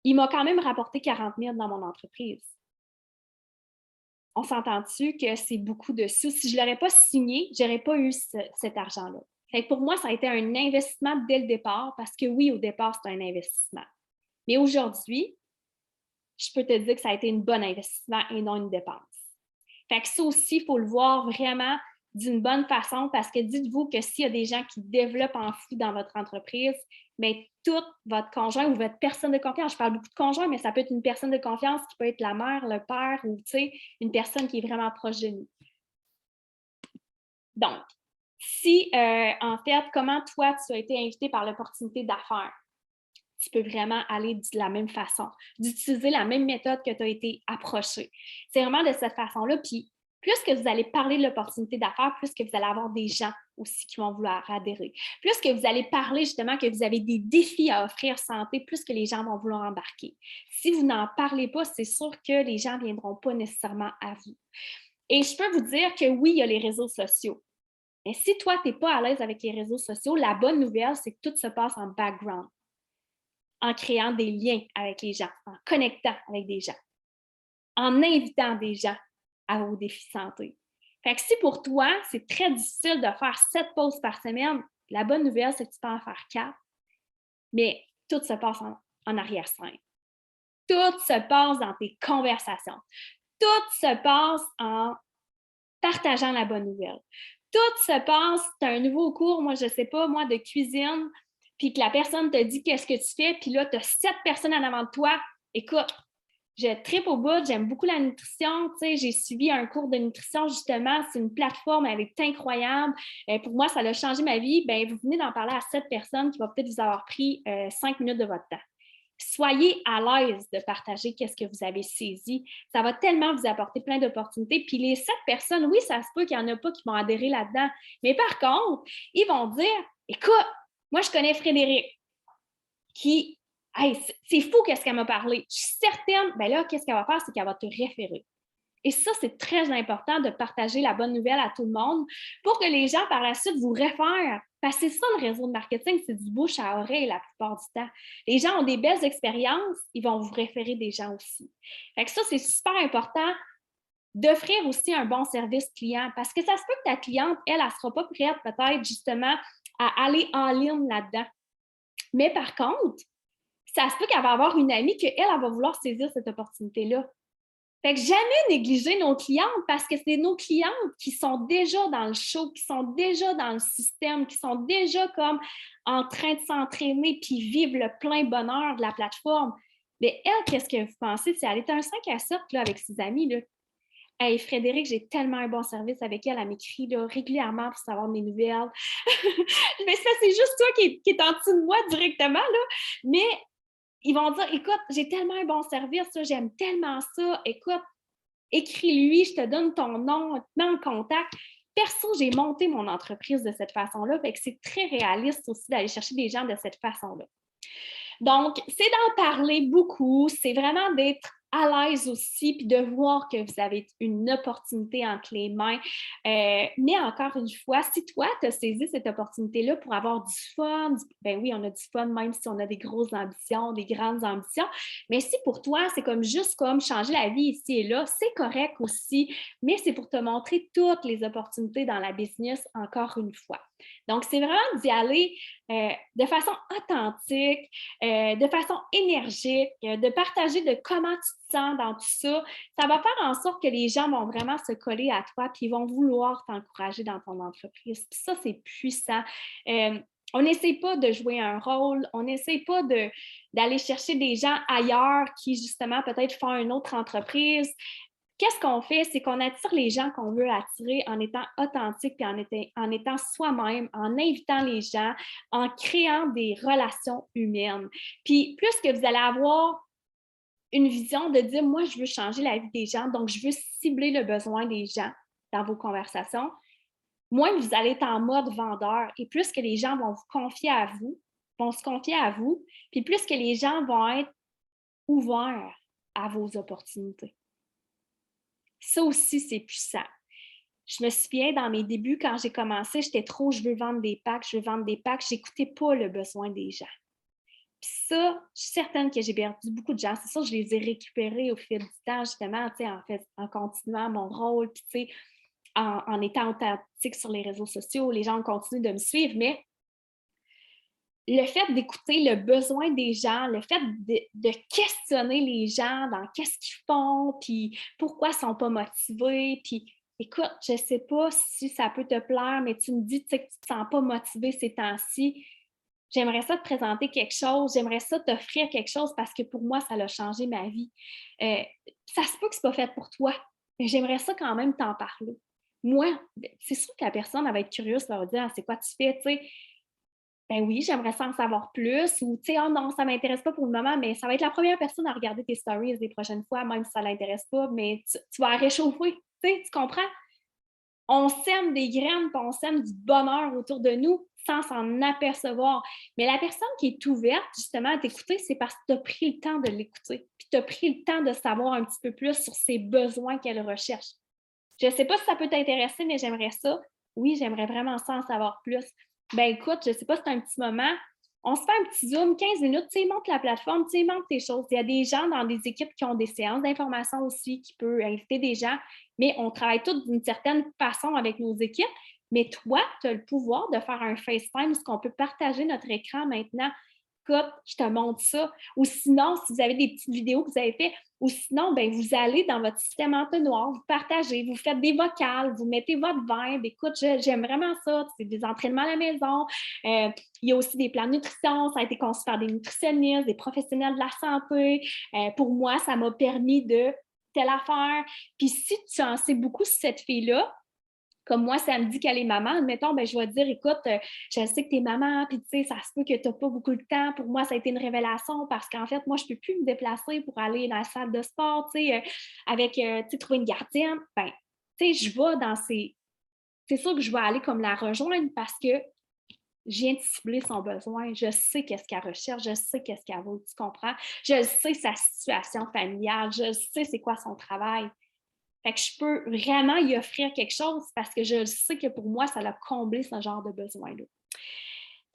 Il m'a quand même rapporté 40 000 dans mon entreprise. On s'entend-tu que c'est beaucoup de sous? Si je ne l'aurais pas signé, je n'aurais pas eu cet argent-là. Fait que pour moi, ça a été un investissement dès le départ parce que oui, au départ, c'est un investissement. Mais aujourd'hui, je peux te dire que ça a été un bon investissement et non une dépense. Fait que ça aussi, il faut le voir vraiment d'une bonne façon parce que dites-vous que s'il y a des gens qui développent en fou dans votre entreprise, bien, tout votre conjoint ou votre personne de confiance, je parle beaucoup de conjoint, mais ça peut être une personne de confiance qui peut être la mère, le père ou, tu sais, une personne qui est vraiment proche de nous. Donc, si, en fait, comment toi, tu as été invité par l'opportunité d'affaires, tu peux vraiment aller de la même façon, d'utiliser la même méthode que tu as été approché. C'est vraiment de cette façon-là. Puis, plus que vous allez parler de l'opportunité d'affaires, plus que vous allez avoir des gens aussi qui vont vouloir adhérer. Plus que vous allez parler justement que vous avez des défis à offrir santé, plus que les gens vont vouloir embarquer. Si vous n'en parlez pas, c'est sûr que les gens ne viendront pas nécessairement à vous. Et je peux vous dire que oui, il y a les réseaux sociaux. Mais si toi, tu n'es pas à l'aise avec les réseaux sociaux, la bonne nouvelle, c'est que tout se passe en background, en créant des liens avec les gens, en connectant avec des gens, en invitant des gens à vos défis santé. Fait que si pour toi, c'est très difficile de faire 7 pauses par semaine, la bonne nouvelle, c'est que tu peux en faire 4, mais tout se passe en arrière-scène. Tout se passe dans tes conversations. Tout se passe en partageant la bonne nouvelle. Tout se passe, tu as un nouveau cours, moi, je ne sais pas, moi, de cuisine, puis que la personne te dit qu'est-ce que tu fais, puis là, tu as 7 personnes en avant de toi. Écoute, je tripe au bout, j'aime beaucoup la nutrition, tu sais, j'ai suivi un cours de nutrition, justement, c'est une plateforme, elle est incroyable. Pour moi, ça a changé ma vie. Bien, vous venez d'en parler à 7 personnes qui vont peut-être vous avoir pris 5 minutes de votre temps. Soyez à l'aise de partager qu'est-ce que vous avez saisi. Ça va tellement vous apporter plein d'opportunités. Puis les 7 personnes, oui, ça se peut qu'il n'y en a pas qui vont adhérer là-dedans. Mais par contre, ils vont dire, écoute, moi, je connais Frédéric qui, hey, c'est fou qu'est-ce qu'elle m'a parlé. Je suis certaine, bien là, qu'est-ce qu'elle va faire, c'est qu'elle va te référer. Et ça, c'est très important de partager la bonne nouvelle à tout le monde pour que les gens, par la suite, vous réfèrent. Parce que c'est ça, le réseau de marketing, c'est du bouche à oreille la plupart du temps. Les gens ont des belles expériences, ils vont vous référer des gens aussi. Fait que ça, c'est super important d'offrir aussi un bon service client parce que ça se peut que ta cliente, elle ne sera pas prête peut-être justement à aller en ligne là-dedans. Mais par contre, ça se peut qu'elle va avoir une amie qu'elle, elle va vouloir saisir cette opportunité-là. Fait que jamais négliger nos clientes parce que c'est nos clientes qui sont déjà dans le show, qui sont déjà dans le système, qui sont déjà comme en train de s'entraîner puis vivre le plein bonheur de la plateforme. Mais elle, qu'est-ce que vous pensez? Si elle est un 5 à 7 là, avec ses amis, là, hey, Frédéric, j'ai tellement un bon service avec elle. Elle m'écrit là, régulièrement pour savoir mes nouvelles. Mais ça, c'est juste toi qui est en dessous de moi directement. Là. Mais ils vont dire, écoute, j'ai tellement un bon service, là, j'aime tellement ça. Écoute, écris-lui, je te donne ton nom, te mets en contact. Perso, j'ai monté mon entreprise de cette façon-là. Fait que c'est très réaliste aussi d'aller chercher des gens de cette façon-là. Donc, c'est d'en parler beaucoup, c'est vraiment d'être à l'aise aussi, puis de voir que vous avez une opportunité entre les mains. Mais encore une fois, si toi, tu as saisi cette opportunité-là pour avoir du fun, ben oui, on a du fun même si on a des grosses ambitions, des grandes ambitions, mais si pour toi, c'est comme juste comme changer la vie ici et là, c'est correct aussi, mais c'est pour te montrer toutes les opportunités dans la business encore une fois. Donc, c'est vraiment d'y aller de façon authentique, de façon énergique, de partager de comment tu te sens dans tout ça. Ça va faire en sorte que les gens vont vraiment se coller à toi puis ils vont vouloir t'encourager dans ton entreprise. Puis ça, c'est puissant. On n'essaie pas de jouer un rôle, on n'essaie pas d'aller chercher des gens ailleurs qui, justement, peut-être font une autre entreprise. Qu'est-ce qu'on fait? C'est qu'on attire les gens qu'on veut attirer en étant authentique et en étant soi-même, en invitant les gens, en créant des relations humaines. Puis plus que vous allez avoir une vision de dire, moi, je veux changer la vie des gens, donc je veux cibler le besoin des gens dans vos conversations, moins vous allez être en mode vendeur et plus que les gens vont vous confier à vous, vont se confier à vous, puis plus que les gens vont être ouverts à vos opportunités. Ça aussi, c'est puissant. Je me souviens, dans mes débuts, quand j'ai commencé, j'étais trop, je veux vendre des packs, je veux vendre des packs. Je n'écoutais pas le besoin des gens. Puis ça, je suis certaine que j'ai perdu beaucoup de gens. C'est ça, je les ai récupérés au fil du temps, justement, en continuant mon rôle, puis en étant authentique sur les réseaux sociaux. Les gens continuent de me suivre, mais le fait d'écouter le besoin des gens, le fait de questionner les gens dans qu'est-ce qu'ils font, puis pourquoi ils ne sont pas motivés, puis écoute, je ne sais pas si ça peut te plaire, mais tu me dis que tu ne te sens pas motivé ces temps-ci. J'aimerais ça te présenter quelque chose, j'aimerais ça t'offrir quelque chose parce que pour moi, ça a changé ma vie. Ça se peut que ce n'est pas fait pour toi, mais j'aimerais ça quand même t'en parler. Moi, c'est sûr que la personne elle va être curieuse, elle va dire c'est quoi tu fais, tu sais. Ben oui, j'aimerais ça en savoir plus. Ou, tu sais, oh non, ça ne m'intéresse pas pour le moment, mais ça va être la première personne à regarder tes stories les prochaines fois, même si ça ne l'intéresse pas, mais tu vas la réchauffer. Tu comprends? On sème des graines, puis on sème du bonheur autour de nous sans s'en apercevoir. Mais la personne qui est ouverte, justement, à t'écouter, c'est parce que tu as pris le temps de l'écouter. Puis tu as pris le temps de savoir un petit peu plus sur ses besoins qu'elle recherche. Je ne sais pas si ça peut t'intéresser, mais j'aimerais ça. Oui, j'aimerais vraiment ça en savoir plus. Ben écoute, je ne sais pas si c'est un petit moment. On se fait un petit Zoom, 15 minutes, tu sais, monte la plateforme, tu sais, monte tes choses. Il y a des gens dans des équipes qui ont des séances d'information aussi, qui peuvent inviter des gens, mais on travaille tous d'une certaine façon avec nos équipes. Mais toi, tu as le pouvoir de faire un FaceTime, ce qu'on peut partager notre écran maintenant. Écoute, je te montre ça. Ou sinon, si vous avez des petites vidéos que vous avez faites, ou sinon, ben, vous allez dans votre système entonnoir, vous partagez, vous faites des vocales, vous mettez votre vibe. Écoute, j'aime vraiment ça. C'est des entraînements à la maison. Il y a aussi des plans de nutrition. Ça a été conçu par des nutritionnistes, des professionnels de la santé. Pour moi, ça m'a permis de telle affaire. Puis si tu en sais beaucoup sur cette fille-là, comme moi, ça me dit qu'elle est maman, admettons, ben, je vais dire, écoute, je sais que tu es maman, puis tu sais, ça se peut que tu n'as pas beaucoup de temps. Pour moi, ça a été une révélation parce qu'en fait, moi, je ne peux plus me déplacer pour aller dans la salle de sport, tu sais, avec, tu sais, trouver une gardienne. Ben, tu sais, je vais dans ces... C'est sûr que je vais aller comme la rejoindre parce que je viens de cibler son besoin. Je sais qu'est-ce qu'elle recherche, je sais qu'est-ce qu'elle veut, tu comprends? Je sais sa situation familiale, je sais c'est quoi son travail. Fait que je peux vraiment y offrir quelque chose parce que je sais que pour moi, ça a comblé ce genre de besoin-là.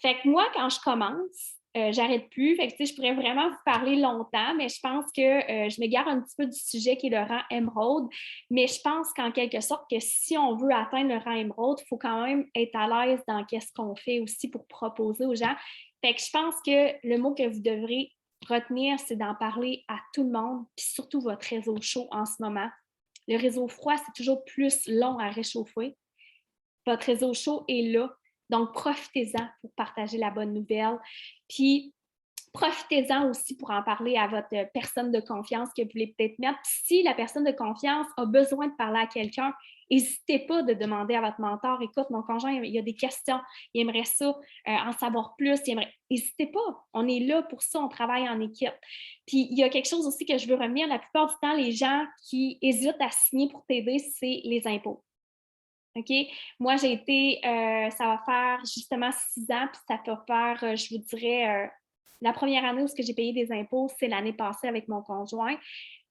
Fait que moi, quand je commence, j'arrête plus. Fait que, je pourrais vraiment vous parler longtemps, mais je pense que je m'égare un petit peu du sujet qui est le rang émeraude. Mais je pense qu'en quelque sorte, que si on veut atteindre le rang émeraude, il faut quand même être à l'aise dans qu'est-ce qu'on fait aussi pour proposer aux gens. Fait que je pense que le mot que vous devrez retenir, c'est d'en parler à tout le monde, puis surtout votre réseau chaud en ce moment. Le réseau froid, c'est toujours plus long à réchauffer. Votre réseau chaud est là. Donc, profitez-en pour partager la bonne nouvelle. Puis, profitez-en aussi pour en parler à votre personne de confiance que vous voulez peut-être mettre. Puis, si la personne de confiance a besoin de parler à quelqu'un, n'hésitez pas de demander à votre mentor, écoute, mon conjoint, il y a des questions, il aimerait ça, en savoir plus. N'hésitez pas, on est là pour ça, on travaille en équipe. Puis, il y a quelque chose aussi que je veux revenir, la plupart du temps, les gens qui hésitent à signer pour t'aider, c'est les impôts. OK? Moi, j'ai été, ça va faire justement 6 ans, puis ça va faire, je vous dirais, la première année où j'ai payé des impôts, c'est l'année passée avec mon conjoint,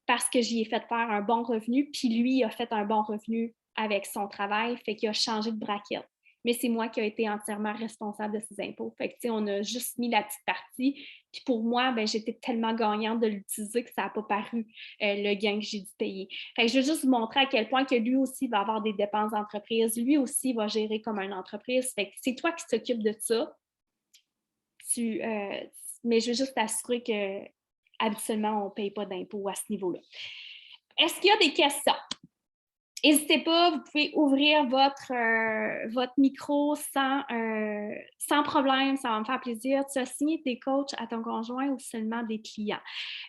parce que j'y ai fait faire un bon revenu, puis lui a fait un bon revenu avec son travail, fait qu'il a changé de braquette. Mais c'est moi qui ai été entièrement responsable de ces impôts. Fait que, tu sais, on a juste mis la petite partie. Puis pour moi, ben, j'étais tellement gagnante de l'utiliser que ça n'a pas paru le gain que j'ai dû payer. Fait que je veux juste vous montrer à quel point que lui aussi va avoir des dépenses d'entreprise. Lui aussi va gérer comme une entreprise. Fait que c'est toi qui t'occupes de ça. Mais je veux juste t'assurer que habituellement, on ne paye pas d'impôts à ce niveau-là. Est-ce qu'il y a des questions? N'hésitez pas, vous pouvez ouvrir votre micro sans problème, ça va me faire plaisir. Tu as signé des coachs à ton conjoint ou seulement des clients?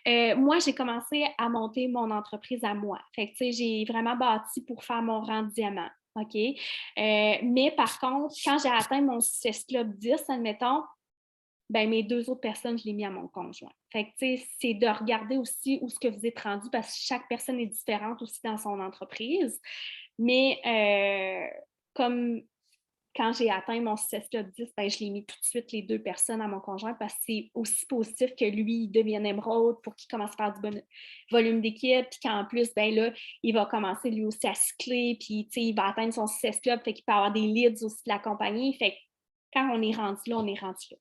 Moi, j'ai commencé à monter mon entreprise à moi. Fait que, j'ai vraiment bâti pour faire mon rang diamant. OK? Mais par contre, quand j'ai atteint mon Success Club 10, admettons, ben, mes 2 autres personnes, je les ai mis à mon conjoint. Fait que, c'est de regarder aussi où ce que vous êtes rendu parce que chaque personne est différente aussi dans son entreprise. Mais comme quand j'ai atteint mon Success Club 10, ben, je l'ai mis tout de suite les 2 personnes à mon conjoint parce que c'est aussi positif que lui, il devienne émeraude pour qu'il commence à faire du bon volume d'équipe, puis qu'en plus, ben là, il va commencer lui aussi à cycler, puis il va atteindre son Success Club, fait qu'il peut avoir des leads aussi de la compagnie. Fait que quand on est rendu là, on est rendu là.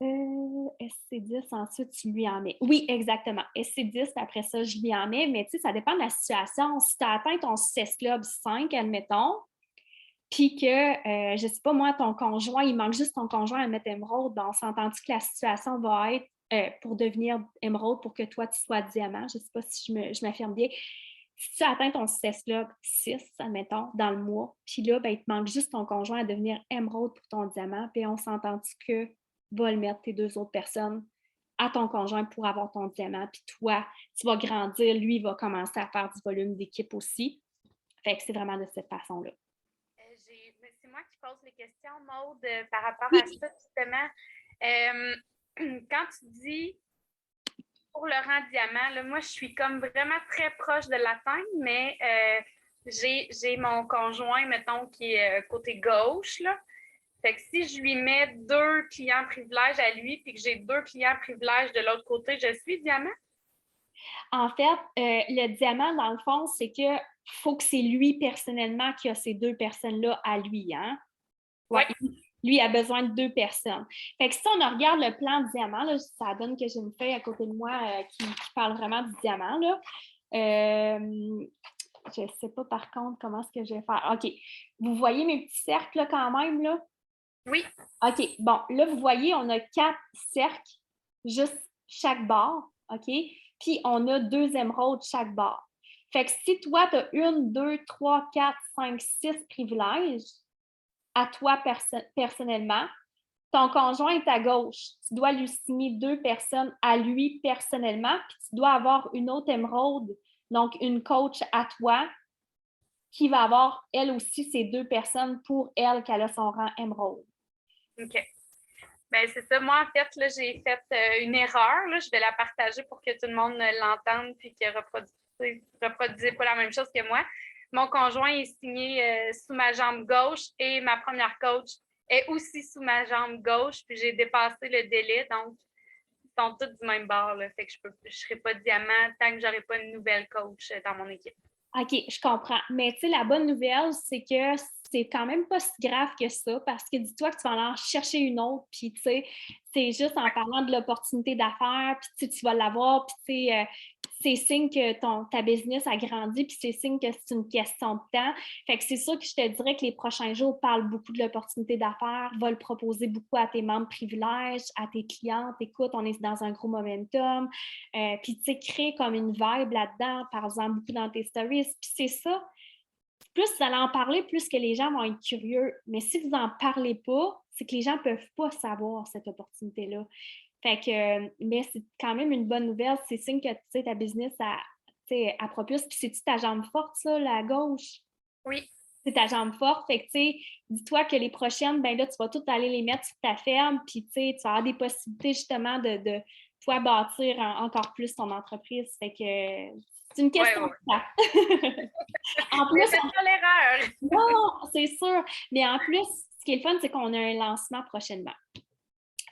SC10, ensuite, tu lui en mets. Oui, exactement. SC10, après ça, je lui en mets, mais tu sais, ça dépend de la situation. Si tu as atteint ton Success Club 5, admettons, puis que, je ne sais pas, moi, ton conjoint, il manque juste ton conjoint à mettre émeraude, ben, on s'entend-tu que la situation va être pour devenir émeraude pour que toi, tu sois diamant? Je ne sais pas si je m'affirme bien. Si tu atteins ton Success Club 6, admettons, dans le mois, puis là, ben, il te manque juste ton conjoint à devenir émeraude pour ton diamant, puis on s'entend-tu que va le mettre tes 2 autres personnes à ton conjoint pour avoir ton diamant. Puis toi, tu vas grandir, lui, il va commencer à faire du volume d'équipe aussi. Fait que c'est vraiment de cette façon-là. C'est moi qui pose les questions, Maude, par rapport Oui. à ça, justement. Quand tu dis pour le rang diamant, là, moi, je suis comme vraiment très proche de l'atteindre, mais j'ai mon conjoint, mettons, qui est côté gauche, là. Fait que si je lui mets 2 clients privilèges à lui puis que j'ai 2 clients privilèges de l'autre côté, je suis diamant? En fait, le diamant, dans le fond, c'est que faut que c'est lui personnellement qui a ces 2 personnes-là à lui, hein? Ouais. Oui. Lui a besoin de 2 personnes. Fait que si on regarde le plan diamant, là, ça donne que j'ai une feuille à côté de moi qui parle vraiment du diamant, là. Je ne sais pas par contre comment est-ce que je vais faire. OK. Vous voyez mes petits cercles là, quand même, là? Oui. OK. Bon, là, vous voyez, on a 4 cercles, juste chaque barre, OK? Puis, on a 2 émeraudes chaque barre. Fait que si toi, tu as 1, 2, 3, 4, 5, 6 privilèges à toi personnellement, ton conjoint est à gauche. Tu dois lui signer 2 personnes à lui personnellement, puis tu dois avoir une autre émeraude, donc une coach à toi, qui va avoir, elle aussi, ces 2 personnes pour elle, qu'elle a son rang émeraude. OK. Bien, c'est ça. Moi, en fait, là, j'ai fait une erreur. Là. Je vais la partager pour que tout le monde l'entende puis que reproduisez pas la même chose que moi. Mon conjoint est signé sous ma jambe gauche et ma première coach est aussi sous ma jambe gauche. Puis j'ai dépassé le délai. Donc, sont tous du même bord, là. Fait que je serai pas diamant tant que j'aurai pas une nouvelle coach dans mon équipe. OK, je comprends. Mais tu sais, la bonne nouvelle, c'est que c'est quand même pas si grave que ça parce que dis-toi que tu vas aller en chercher une autre, puis tu sais, c'est juste en parlant de l'opportunité d'affaires, puis tu vas l'avoir, puis tu sais, c'est signe que ta business a grandi, puis c'est signe que c'est une question de temps. Fait que c'est sûr que je te dirais que les prochains jours parlent beaucoup de l'opportunité d'affaires, va le proposer beaucoup à tes membres privilèges, à tes clientes. Écoute, on est dans un gros momentum. Puis tu sais, crée comme une vibe là-dedans, par exemple, beaucoup dans tes stories. Puis c'est ça, plus vous allez en parler, plus que les gens vont être curieux. Mais si vous n'en parlez pas, c'est que les gens ne peuvent pas savoir cette opportunité-là. Fait que, mais c'est quand même une bonne nouvelle. C'est signe que tu sais, ta business, elle propulse. Puis c'est-tu ta jambe forte, ça, la gauche? Oui. C'est ta jambe forte. Fait que, tu sais, dis-toi que les prochaines, ben là, tu vas toutes aller les mettre sur ta ferme. Puis, tu sais, tu vas avoir des possibilités, justement, de toi bâtir encore plus ton entreprise. Fait que c'est une question de temps. En plus, faites pas l'erreur. non, c'est sûr. Mais en plus, ce qui est le fun, c'est qu'on a un lancement prochainement.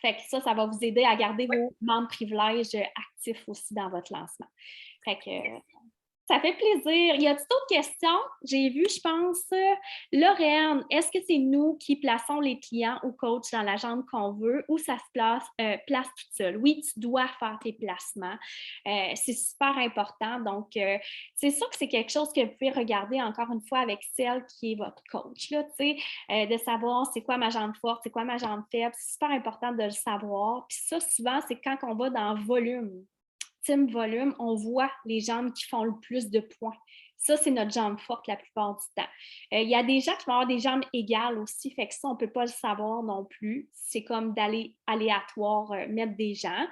Fait que ça va vous aider à garder vos membres privilèges actifs aussi dans votre lancement. Fait que ça fait plaisir. Y a-t-il d'autres questions? J'ai vu, je pense, Lorraine, est-ce que c'est nous qui plaçons les clients ou coachs dans la jambe qu'on veut ou ça se place toute seule? Oui, tu dois faire tes placements. C'est super important. Donc, c'est sûr que c'est quelque chose que vous pouvez regarder encore une fois avec celle qui est votre coach, là, de savoir c'est quoi ma jambe forte, c'est quoi ma jambe faible. C'est super important de le savoir. Puis ça, souvent, c'est quand on va dans volume. Team volume, on voit les jambes qui font le plus de points. Ça, c'est notre jambe forte la plupart du temps. Il y a des gens qui vont avoir des jambes égales aussi, fait que ça, on ne peut pas le savoir non plus. C'est comme d'aller aléatoire, mettre des gens.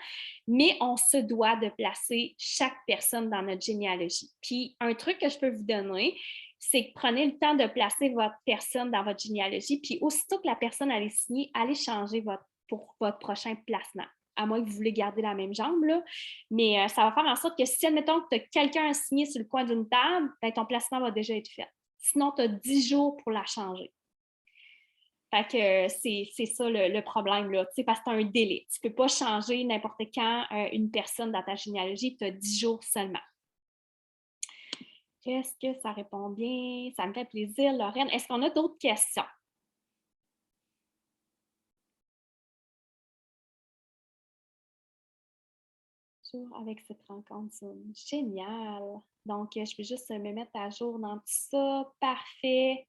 Mais on se doit de placer chaque personne dans notre généalogie. Puis, un truc que je peux vous donner, c'est que prenez le temps de placer votre personne dans votre généalogie. Puis, aussitôt que la personne est signée, allez changer pour votre prochain placement, à moins que vous voulez garder la même jambe, là. Mais ça va faire en sorte que si, admettons que tu as quelqu'un à signer sur le coin d'une table, ben, ton placement va déjà être fait. Sinon, tu as 10 jours pour la changer. Fait que c'est ça le problème, là, parce que tu as un délai. Tu ne peux pas changer n'importe quand une personne dans ta généalogie, tu as 10 jours seulement. Est-ce que ça répond bien? Ça me fait plaisir, Lorraine. Est-ce qu'on a d'autres questions? Avec cette rencontre Zoom. Génial! Donc, je peux juste me mettre à jour dans tout ça. Parfait!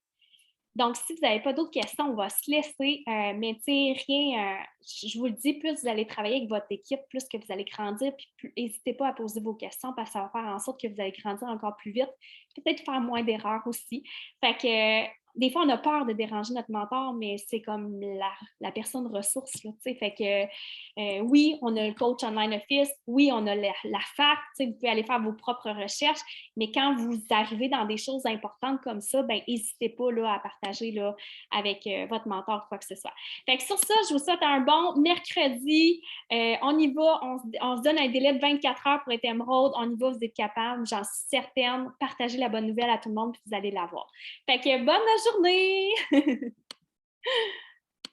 Donc, si vous n'avez pas d'autres questions, on va se laisser. Mais tu sais, rien, je vous le dis, plus vous allez travailler avec votre équipe, plus que vous allez grandir, puis n'hésitez pas à poser vos questions parce que ça va faire en sorte que vous allez grandir encore plus vite. Peut-être faire moins d'erreurs aussi. Fait que des fois, on a peur de déranger notre mentor, mais c'est comme la personne ressource, là, tu sais. Fait que oui, on a le coach online office, oui, on a la fac, tu sais, vous pouvez aller faire vos propres recherches, mais quand vous arrivez dans des choses importantes comme ça, ben n'hésitez pas là, à partager là, avec votre mentor quoi que ce soit. Fait que sur ça, je vous souhaite un bon mercredi. On y va, on se donne un délai de 24 heures pour être émeraude. On y va, vous êtes capable, j'en suis certaine. Partagez la bonne nouvelle à tout le monde, puis vous allez l'avoir. Fait que bonne journée!